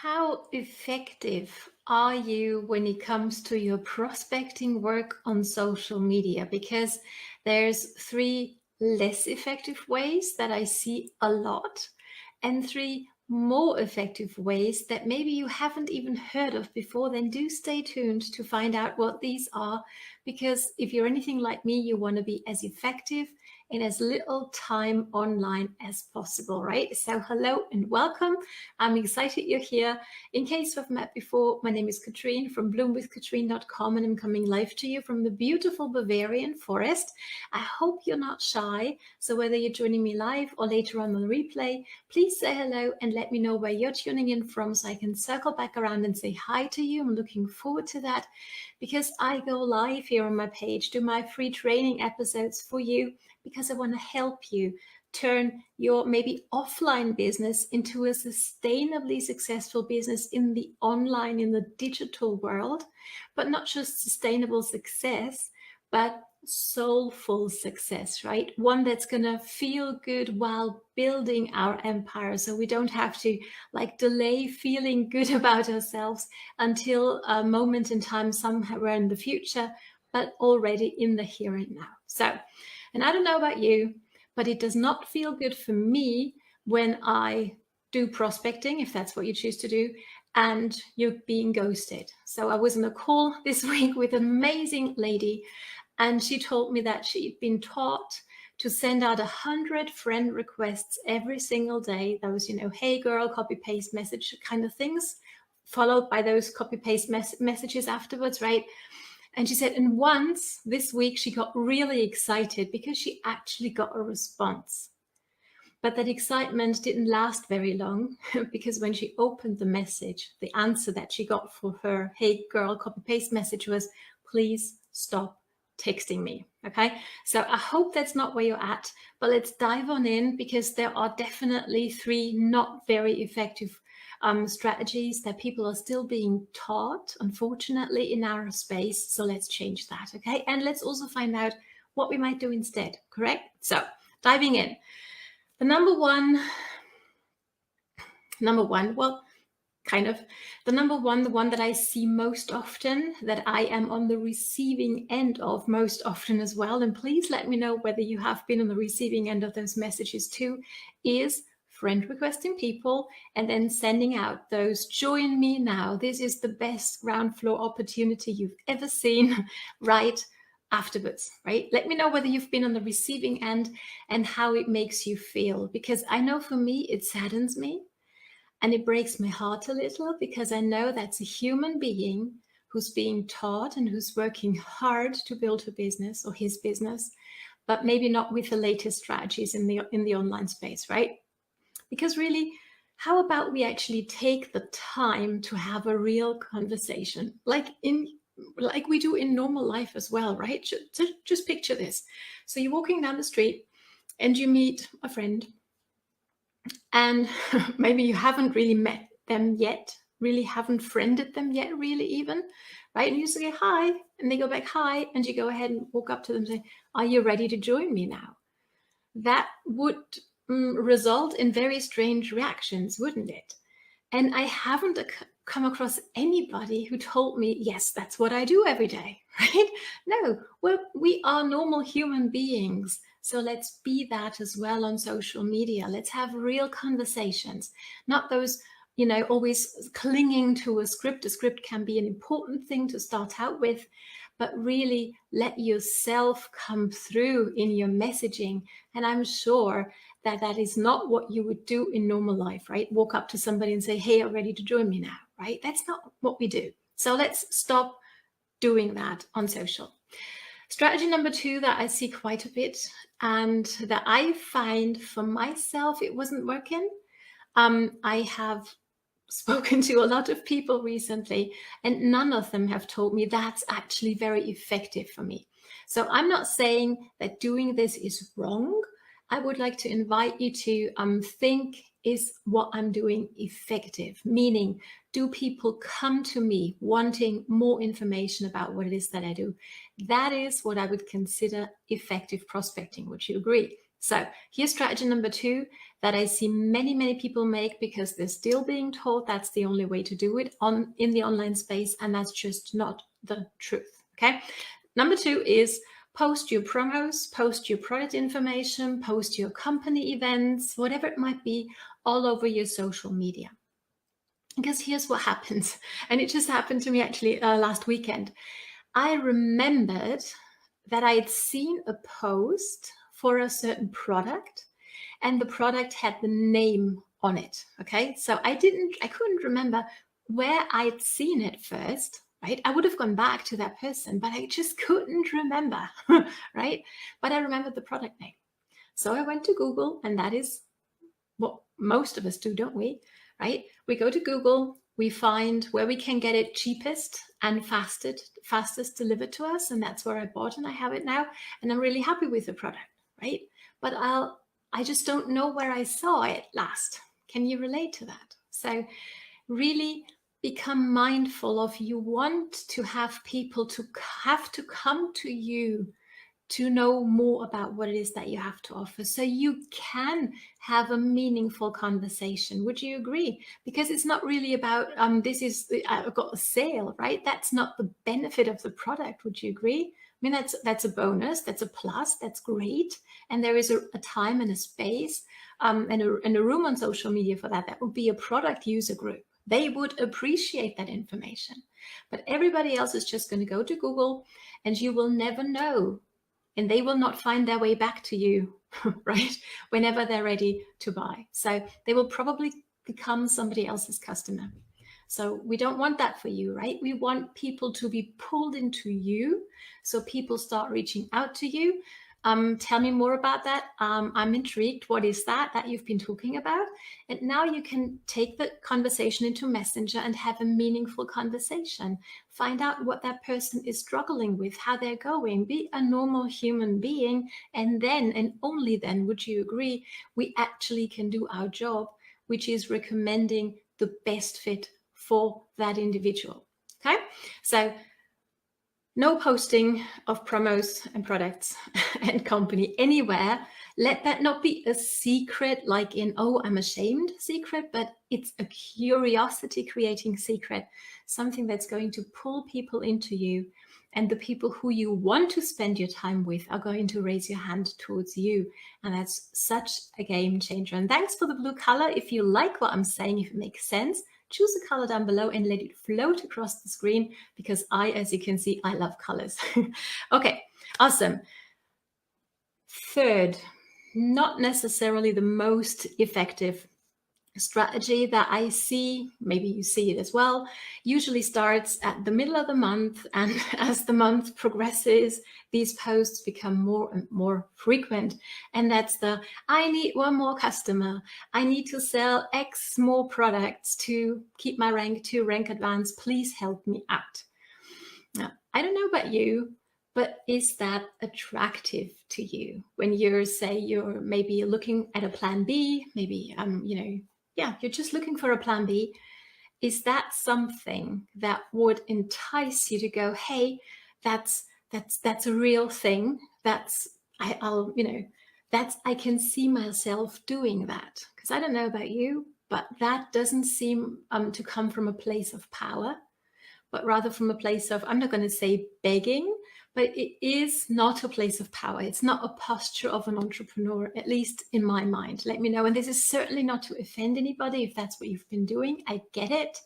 How effective are you when it comes to your prospecting work on social media? Because there's three less effective ways that I see a lot, and three more effective ways that maybe you haven't even heard of before. Then do stay tuned to find out what these are. Because if you're anything like me, you want to be as effective in as little time online as possible, right? So hello and welcome. I'm excited you're here. In case we've met before, my name is Katrin from bloomwithkatrin.com, and I'm coming live to you from the beautiful Bavarian forest. I hope you're not shy. So whether you're joining me live or later on the replay, please say hello and let me know where you're tuning in from so I can circle back around and say hi to you. I'm looking forward to that because I go live here on my page, do my free training episodes for you because I want to help you turn your maybe offline business into a sustainably successful business in the online, in the digital world, but not just sustainable success, but soulful success, right? One that's going to feel good while building our empire. So we don't have to delay feeling good about ourselves until a moment in time somewhere in the future, but already in the here and now. So, and I don't know about you, but it does not feel good for me when I do prospecting, if that's what you choose to do, and you're being ghosted. So I was on a call this week with an amazing lady, and she told me that she'd been taught to send out 100 friend requests every single day. Those, hey girl, copy paste message kind of things, followed by those copy paste messages afterwards, right? And she said, and once this week, she got really excited because she actually got a response. But that excitement didn't last very long because when she opened the message, the answer that she got for her, hey girl, copy paste message was, please stop texting me. Okay. So I hope that's not where you're at, but let's dive on in because there are definitely three not very effective strategies that people are still being taught, unfortunately, in our space. So let's change that, okay? And let's also find out what we might do instead, correct? So diving in. The number one, well, kind of. The one that I see most often, that I am on the receiving end of most often as well, and please let me know whether you have been on the receiving end of those messages too, is friend requesting people and then sending out those join me now. This is the best ground floor opportunity you've ever seen right afterwards, right? Let me know whether you've been on the receiving end and how it makes you feel, because I know for me, it saddens me and it breaks my heart a little because I know that's a human being who's being taught and who's working hard to build her business or his business, but maybe not with the latest strategies in the online space, right? Because really, how about we actually take the time to have a real conversation, like we do in normal life as well, right? Just picture this. So you're walking down the street and you meet a friend, and maybe you haven't really met them yet, really haven't friended them yet, really even, right? And you say hi, and they go back hi, and you go ahead and walk up to them and say, are you ready to join me now? That would result in very strange reactions, wouldn't it? And I haven't come across anybody who told me, yes, that's what I do every day, right? No, we are normal human beings. So let's be that as well on social media. Let's have real conversations, not those, always clinging to a script. A script can be an important thing to start out with, but really let yourself come through in your messaging. And I'm sure that that is not what you would do in normal life, right? Walk up to somebody and say, hey, I'm ready to join me now, right? That's not what we do. So let's stop doing that on social. Strategy number two that I see quite a bit and that I find for myself, it wasn't working. I have spoken to a lot of people recently, and none of them have told me that's actually very effective for me. So I'm not saying that doing this is wrong. I would like to invite you to think, is what I'm doing effective? Meaning, do people come to me wanting more information about what it is that I do? That is what I would consider effective prospecting. Would you agree? So here's strategy number 2 that I see many people make because they're still being told that's the only way to do it in the online space, and that's just not the truth. Okay. Number 2 is post your promos, post your product information, post your company events, whatever it might be, all over your social media. Because here's what happens, and it just happened to me actually last weekend. I remembered that I had seen a post for a certain product, and the product had the name on it. Okay, so I couldn't remember where I'd seen it first. Right, I would have gone back to that person, but I just couldn't remember. Right, but I remembered the product name, so I went to Google, and that is what most of us do, don't we? Right, we go to Google, we find where we can get it cheapest and fastest delivered to us, and that's where I bought, and I have it now, and I'm really happy with the product. Right, but I just don't know where I saw it last. Can you relate to that? So really become mindful of, you want to have people to have to come to you to know more about what it is that you have to offer, so you can have a meaningful conversation. Would you agree? Because it's not really about I've got a sale, right? That's not the benefit of the product. Would you agree? I mean, that's a bonus, that's a plus, that's great, and there is a time and a space and a room on social media for that. That would be a product user group. They would appreciate that information, but everybody else is just going to go to Google, and you will never know. And they will not find their way back to you, right? Whenever they're ready to buy. So they will probably become somebody else's customer. So we don't want that for you, right? We want people to be pulled into you. So people start reaching out to you. Tell me more about that. I'm intrigued. What is that you've been talking about? And now you can take the conversation into Messenger and have a meaningful conversation. Find out what that person is struggling with, how they're going. Be a normal human being. And then, and only then, would you agree, we actually can do our job, which is recommending the best fit for that individual. Okay? So no posting of promos and products and company anywhere. Let that not be a secret, like in, oh, I'm ashamed secret, but it's a curiosity creating secret, something that's going to pull people into you. And the people who you want to spend your time with are going to raise your hand towards you. And that's such a game changer. And thanks for the blue color. If you like what I'm saying, if it makes sense, choose a color down below and let it float across the screen, because as you can see, I love colors. Okay, awesome. Third, not necessarily the most effective strategy that I see, maybe you see it as well, usually starts at the middle of the month, and as the month progresses, these posts become more and more frequent. And that's I need one more customer, I need to sell X more products to keep my rank to rank advanced, please help me out. Now, I don't know about you, but is that attractive to you when you're maybe looking at a plan B, maybe you're just looking for a plan B? Is that something that would entice you to go, hey, that's a real thing, I can see myself doing that? Because I don't know about you, but that doesn't seem to come from a place of power, but rather from a place of, I'm not going to say begging, but it is not a place of power. It's not a posture of an entrepreneur, at least in my mind. Let me know. And this is certainly not to offend anybody if that's what you've been doing. I get it.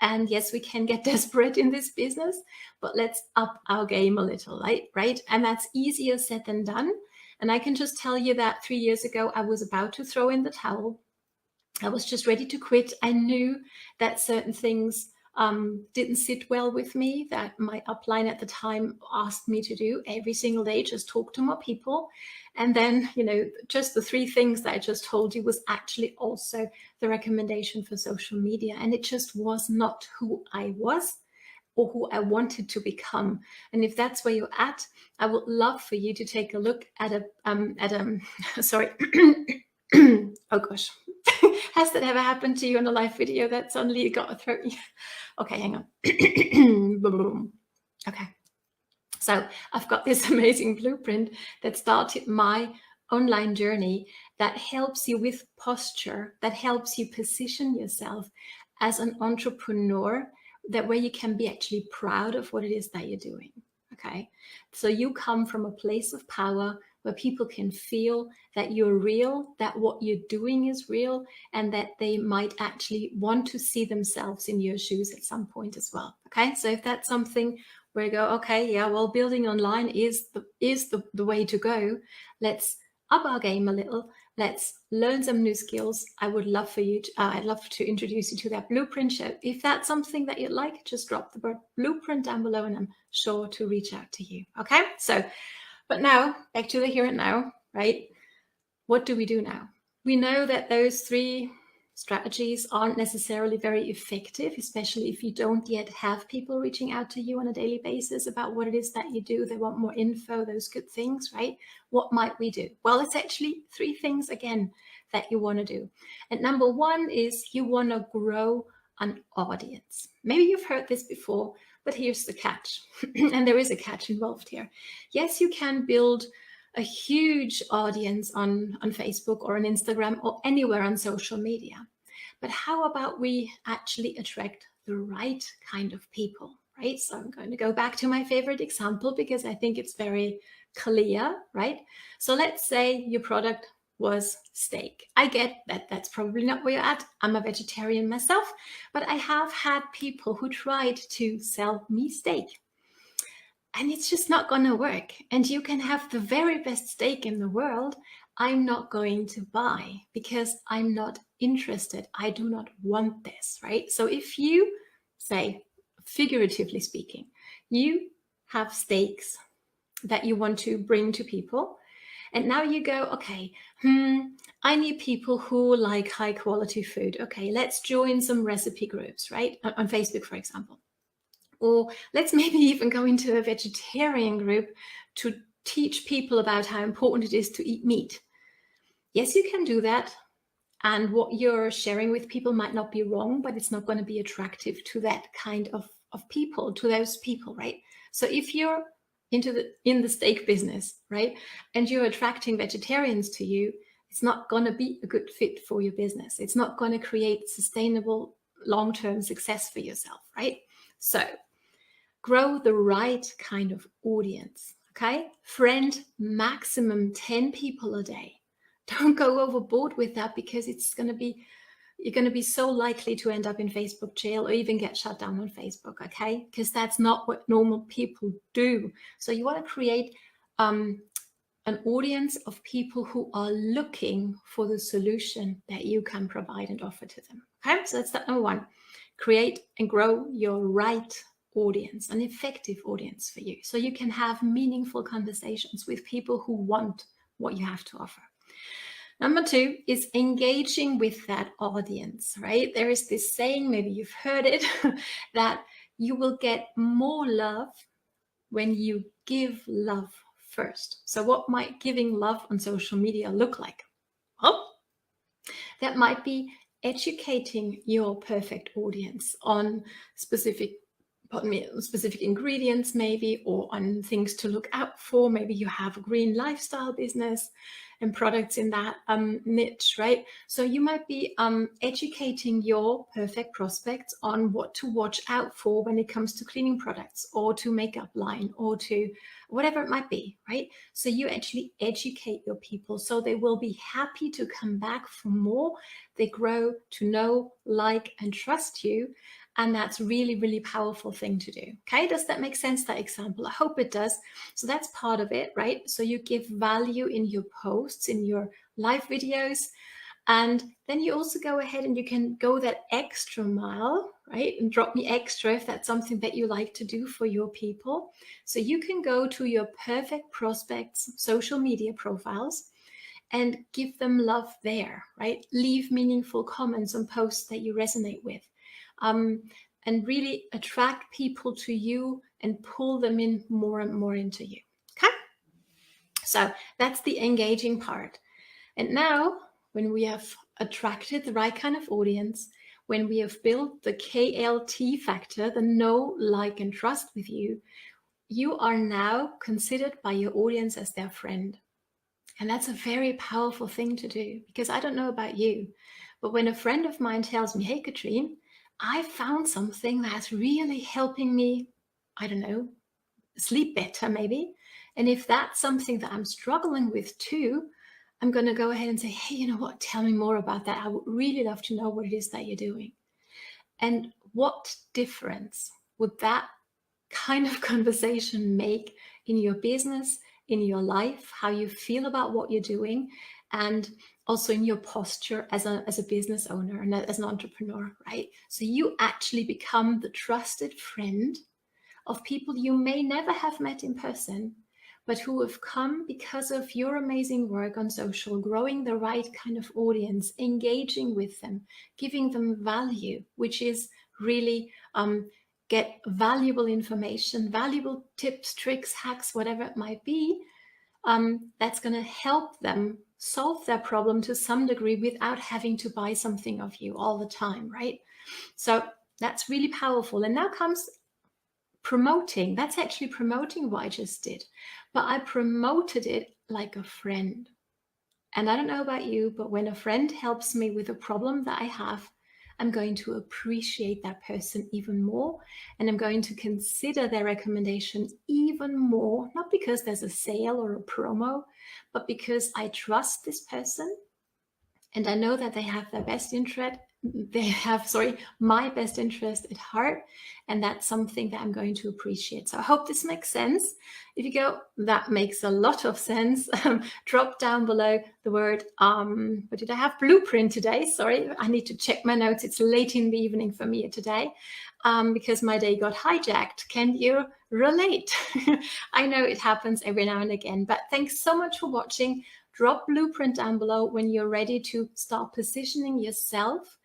And yes, we can get desperate in this business, but let's up our game a little, right? And that's easier said than done. And I can just tell you that 3 years ago, I was about to throw in the towel. I was just ready to quit. I knew that certain things didn't sit well with me, that my upline at the time asked me to do every single day, just talk to more people. And then, just the 3 things that I just told you was actually also the recommendation for social media. And it just was not who I was or who I wanted to become. And if that's where you're at, I would love for you to take a look at sorry. Oh gosh. Has that ever happened to you on a live video that suddenly you got a throat? Okay, hang on. Okay. So I've got this amazing blueprint that started my online journey that helps you with posture, that helps you position yourself as an entrepreneur, that where you can be actually proud of what it is that you're doing. Okay. So you come from a place of power where people can feel that you're real, that what you're doing is real, and that they might actually want to see themselves in your shoes at some point as well. Okay. So if that's something where you go, okay, yeah, well, building online is the way to go. Let's up our game a little. Let's learn some new skills. I would love for you to, I'd love to introduce you to that blueprint show. If that's something that you'd like, just drop the word blueprint down below and I'm sure to reach out to you. Okay. So, but now back to the here and now, right? What do we do now? We know that those 3 strategies aren't necessarily very effective, especially if you don't yet have people reaching out to you on a daily basis about what it is that you do. They want more info, those good things, right? What might we do? Well, it's actually 3 things again that you want to do. And number 1 is you want to grow an audience. Maybe you've heard this before, but here's the catch. And there is a catch involved here. Yes, you can build a huge audience on Facebook or on Instagram or anywhere on social media. But how about we actually attract the right kind of people, right? So I'm going to go back to my favorite example because I think it's very clear, right? So let's say your product was steak. I get that that's probably not where you're at. I'm a vegetarian myself, but I have had people who tried to sell me steak. And it's just not going to work. And you can have the very best steak in the world. I'm not going to buy because I'm not interested. I do not want this, right? So if you say, figuratively speaking, you have steaks that you want to bring to people. And now you go, okay, I need people who like high quality food. Okay, let's join some recipe groups, right? On Facebook, for example. Or let's maybe even go into a vegetarian group to teach people about how important it is to eat meat. Yes, you can do that. And what you're sharing with people might not be wrong, but it's not going to be attractive to that kind of people, to those people, right? So if you're in the steak business, right, and you're attracting vegetarians to you, it's not going to be a good fit for your business. It's not going to create sustainable long-term success for yourself, right? So grow the right kind of audience, okay? Friend maximum 10 people a day. Don't go overboard with that because you're going to be so likely to end up in Facebook jail or even get shut down on Facebook, okay? Because that's not what normal people do. So you want to create an audience of people who are looking for the solution that you can provide and offer to them, okay? So that's step number 1. Create and grow your right audience, an effective audience for you, so you can have meaningful conversations with people who want what you have to offer. Number 2 is engaging with that audience, right? There is this saying, maybe you've heard it, that you will get more love when you give love first. So what might giving love on social media look like? Well, that might be educating your perfect audience on specific ingredients maybe, or on things to look out for. Maybe you have a green lifestyle business and products in that niche, right? So you might be educating your perfect prospects on what to watch out for when it comes to cleaning products or to makeup line or to whatever it might be, right? So you actually educate your people so they will be happy to come back for more. They grow to know, like, and trust you. And that's really, really powerful thing to do. Okay, does that make sense, that example? I hope it does. So that's part of it, right? So you give value in your posts, in your live videos. And then you also go ahead and you can go that extra mile, right? And drop me extra if that's something that you like to do for your people. So you can go to your perfect prospects' social media profiles and give them love there, right? Leave meaningful comments on posts that you resonate with. And really attract people to you and pull them in more and more into you. Okay? So that's the engaging part. And now, when we have attracted the right kind of audience, when we have built the KLT factor, the know, like, and trust with you, you are now considered by your audience as their friend. And that's a very powerful thing to do, because I don't know about you, but when a friend of mine tells me, hey, Katrin, I found something that's really helping me, I don't know, sleep better maybe. And if that's something that I'm struggling with too, I'm going to go ahead and say, hey, you know what? Tell me more about that. I would really love to know what it is that you're doing. And what difference would that kind of conversation make in your business, in your life, how you feel about what you're doing, and also in your posture as a business owner and as an entrepreneur, right? So you actually become the trusted friend of people you may never have met in person, but who have come because of your amazing work on social, growing the right kind of audience, engaging with them, giving them value, which is really get valuable information, valuable tips, tricks, hacks, whatever it might be, that's going to help them solve their problem to some degree without having to buy something of you all the time, right? So that's really powerful. And now comes promoting. That's actually promoting what I just did, but I promoted it like a friend. And I don't know about you, but when a friend helps me with a problem that I have, I'm going to appreciate that person even more. And I'm going to consider their recommendation even more, not because there's a sale or a promo, but because I trust this person and I know that they have their best interest. They have, sorry, my best interest at heart. And that's something that I'm going to appreciate. So I hope this makes sense. If you go, that makes a lot of sense, drop down below the word, what did I have? Blueprint today. Sorry, I need to check my notes. It's late in the evening for me today because my day got hijacked. Can you relate? I know it happens every now and again, but thanks so much for watching. Drop Blueprint down below when you're ready to start positioning yourself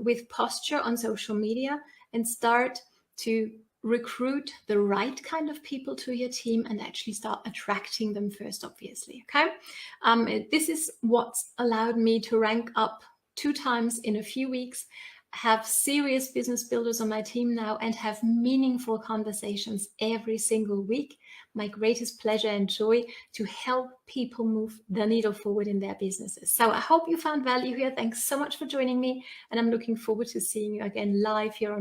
with posture on social media and start to recruit the right kind of people to your team and actually start attracting them first, obviously. Okay. This is what's allowed me to rank up 2 times in a few weeks, have serious business builders on my team now, and have meaningful conversations every single week. My greatest pleasure and joy to help people move the needle forward in their businesses. So I hope you found value here. Thanks so much for joining me. And I'm looking forward to seeing you again live here on